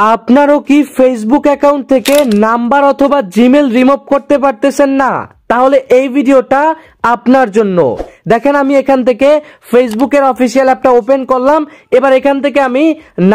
আপনারও কি Facebook account থেকে নাম্বার অথবা জিমেল রিমুভ করতে পারতেছেন না? তাহলে এই ভিডিওটা আপনার জন্য। দেখেন, আমি এখান থেকে ফেসবুকের অফিসিয়াল অ্যাপটা ওপেন করলাম। এবার এখান থেকে আমি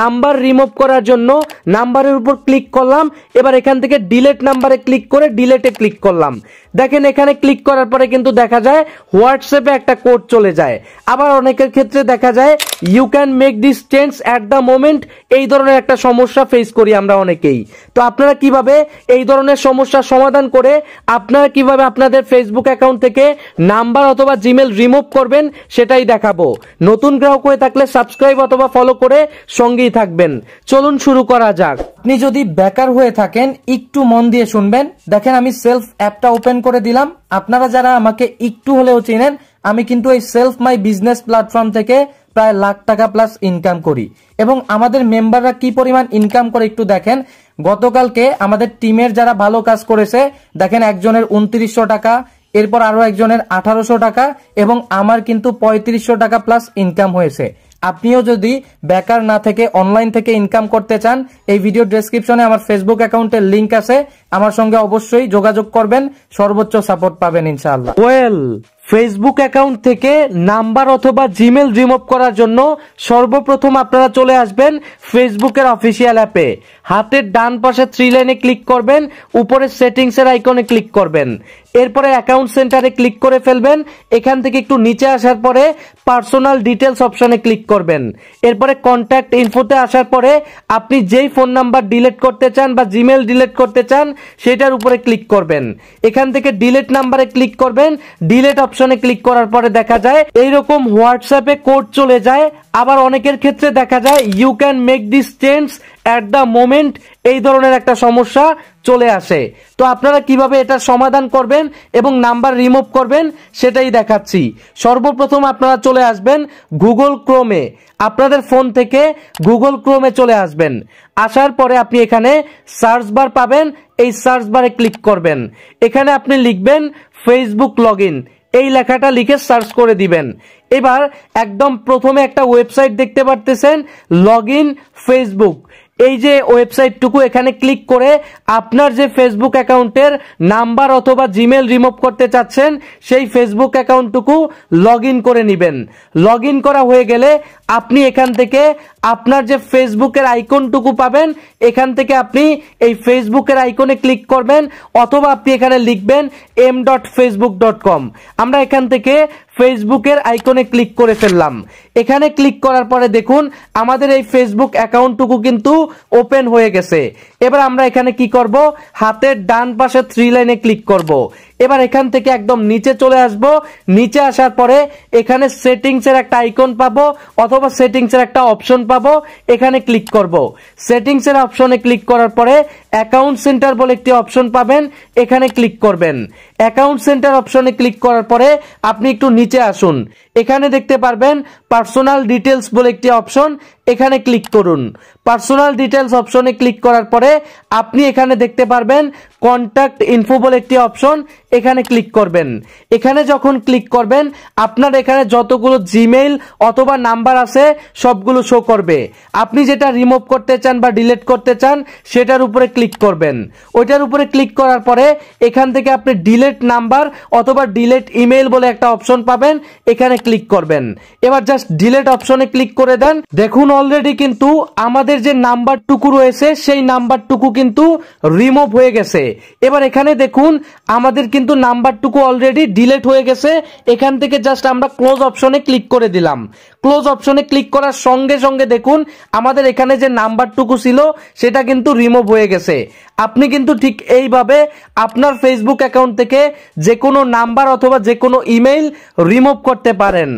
নাম্বার রিমুভ করার জন্য নাম্বারের উপর ক্লিক করলাম। এবার এখান থেকে ডিলেট নাম্বারে ক্লিক করে ডিলেটে ক্লিক করলাম। দেখেন, এখানে ক্লিক করার পরে কিন্তু দেখা যায় হোয়াটসঅ্যাপে একটা কোড চলে যায়। আবার অনেকের ক্ষেত্রে দেখা যায় you can make this change at the moment, এই ধরনের একটা সমস্যা ফেস করি আমরা অনেকেই। তো আপনারা কিভাবে এই ধরনের সমস্যার সমাধান করে আপনারা কিভাবে আপনাদের ফেসবুক অ্যাকাউন্ট থেকে নাম্বার অথবা জিমেল রিমুভ করবেন সেটাই দেখাবো। নতুন গ্রাহক হয়ে থাকলে সাবস্ক্রাইব অথবা ফলো করে সঙ্গেই থাকবেন। চলুন শুরু করা যাক। আপনি যদি বেকার হয়ে থাকেন একটু মন দিয়ে শুনবেন। দেখেন, আমি সেলফ অ্যাপটা ওপেন করে দিলাম। আপনারা যারা আমাকে একটু হলেও চিনেন, আমি কিন্তু এই সেলফ মাই বিজনেস প্ল্যাটফর্ম থেকে প্রায় লাখ টাকা প্লাস ইনকাম করি। এবং আমাদের মেম্বাররা কি পরিমাণ ইনকাম করে একটু দেখেন। গতকালকে আমাদের টিমের যারা ভালো কাজ করেছে, দেখেন একজনের 2900 টাকা, এরপর আরো একজনের 1800 টাকা এবং আমার কিন্তু 3500 টাকা প্লাস ইনকাম হয়েছে। আপনিও যদি বেকার না থেকে অনলাইন থেকে ইনকাম করতে চান, এই ভিডিও ডেসক্রিপশনে আমার ফেসবুক অ্যাকাউন্টের লিংক আছে, আমার সঙ্গে অবশ্যই যোগাযোগ করবেন, সর্বোচ্চ সাপোর্ট পাবেন ইনশাআল্লাহ। ফেসবুক অ্যাকাউন্ট থেকে নাম্বার অথবা জিমেল রিমুভ করার জন্য সর্বপ্রথম আপনারা চলে আসবেন ফেসবুকের অফিসিয়াল অ্যাপে। হাতের ডান পাশে 3 লাইনে ক্লিক করবেন, উপরে সেটিংসের আইকনে ক্লিক করবেন, এরপরে অ্যাকাউন্ট সেন্টারে ক্লিক করে ফেলবেন। এখান থেকে একটু নিচে আসার পরে পার্সোনাল ডিটেলস অপশনে ক্লিক করবেন। এরপরে কন্ট্যাক্ট ইনফোতে আসার পরে আপনি যেই ফোন নাম্বার ডিলিট করতে চান বা জিমেল ডিলিট করতে চান সেটার উপরে ক্লিক করবেন। এখান থেকে ডিলিট নাম্বারে ক্লিক করবেন। ডিলিট অপশনে ক্লিক করার পরে দেখা যায় এইরকম হোয়াটসঅ্যাপে কোড চলে যায়। আবার অনেকের ক্ষেত্রে দেখা যায় you can make this change at the moment, এই ধরনের একটা সমস্যা চলে আসে। তো আপনারা কিভাবে এটার সমাধান করবেন এবং নাম্বার রিমুভ করবেন সেটাই দেখাচ্ছি। সর্বপ্রথম আপনারা চলে আসবেন গুগল ক্রোমে। আপনাদের ফোন থেকে গুগল ক্রোমে চলে আসবেন। আসার পরে আপনি এখানে সার্চ বার পাবেন, এই সার্চ বারে ক্লিক করবেন। এখানে আপনি লিখবেন ফেসবুক লগইন, এই লেখাটা লিখে সার্চ করে দিবেন। এবার একদম প্রথমে একটা ওয়েবসাইট দেখতে পারতেছেন, লগইন ফেসবুক। এই যে ওয়েবসাইটটুকু, এখানে ক্লিক করে আপনার যে ফেসবুক অ্যাকাউন্টের নাম্বার অথবা জিমেল রিমুভ করতে চাচ্ছেন সেই ফেসবুক অ্যাকাউন্টটুকু লগইন করে নেবেন। লগইন করা হয়ে গেলে আপনি এখান থেকে আপনার যে ফেসবুকের আইকনটুকু পাবেন, এখান থেকে আপনি এই ফেসবুকের আইকনে ক্লিক করবেন অথবা আপনি এখানে লিখবেন m.facebook.com। আমরা এখান থেকে ফেসবুকের আইকনে ক্লিক করে ফেললাম। এখানে ক্লিক করার পরে দেখুন আমাদের এই ফেসবুক অ্যাকাউন্টটুকু কিন্তু ওপেন হয়ে গেছে। এবার আমরা এখানে কি করব, হাতের ডান পাশে 3 লাইনে ক্লিক করব। এবার এখান থেকে একদম নিচে চলে আসব। নিচে আসার পরে এখানে সেটিংসের একটা আইকন পাবো অথবা সেটিংসের একটা অপশন পাবো, এখানে ক্লিক করব। সেটিংসের অপশনে ক্লিক করার পরে অ্যাকাউন্ট সেন্টার বলে একটি অপশন পাবেন, এখানে ক্লিক করবেন। অ্যাকাউন্ট সেন্টার অপশনে ক্লিক করার পরে আপনি একটু নিচে আসুন। এখানে দেখতে পারবেন পার্সোনাল ডিটেলস বলে একটি অপশন, এখানে ক্লিক করুন। পার্সোনাল ডিটেলস অপশনে ক্লিক করার পরে আপনি এখানে দেখতে পারবেন কন্ট্যাক্ট ইনফো বলে একটি অপশন, এখানে ক্লিক করবেন। এখানে যখন ক্লিক করবেন আপনার এখানে যতগুলো জিমেইল অথবা নাম্বার আছে সবগুলো শো করবে। আপনি যেটা রিমুভ করতে চান বা ডিলিট করতে চান সেটার উপরে ক্লিক করবেন। ওইটার উপরে ক্লিক করার পরে এখান থেকে আপনি ডিলিট নাম্বার অথবা ডিলিট ইমেইল বলে একটা অপশন পাবেন, এখানে ক্লিক করবেন। এবার জাস্ট ডিলিট অপশনে ক্লিক করে দেন। দেখুন অলরেডি কিন্তু আমাদের যে নাম্বারটুকু রয়েছে সেই নাম্বারটুকু কিন্তু রিমুভ হয়ে গেছে। এবার এখানে দেখুন আমাদের কিন্তু নাম্বারটুকু অলরেডি ডিলিট হয়ে গেছে। এখান থেকে জাস্ট আমরা ক্লোজ অপশনে ক্লিক করে দিলাম। ক্লোজ অপশনে ক্লিক করার সঙ্গে সঙ্গে দেখুন আমাদের এখানে যে নাম্বারটুকু ছিল সেটা কিন্তু রিমুভ হয়ে গেছে। আপনি কিন্তু ঠিক এইভাবে আপনার ফেসবুক অ্যাকাউন্ট থেকে যে কোনো নাম্বার অথবা যে কোনো ইমেইল রিমুভ করতে পারেন।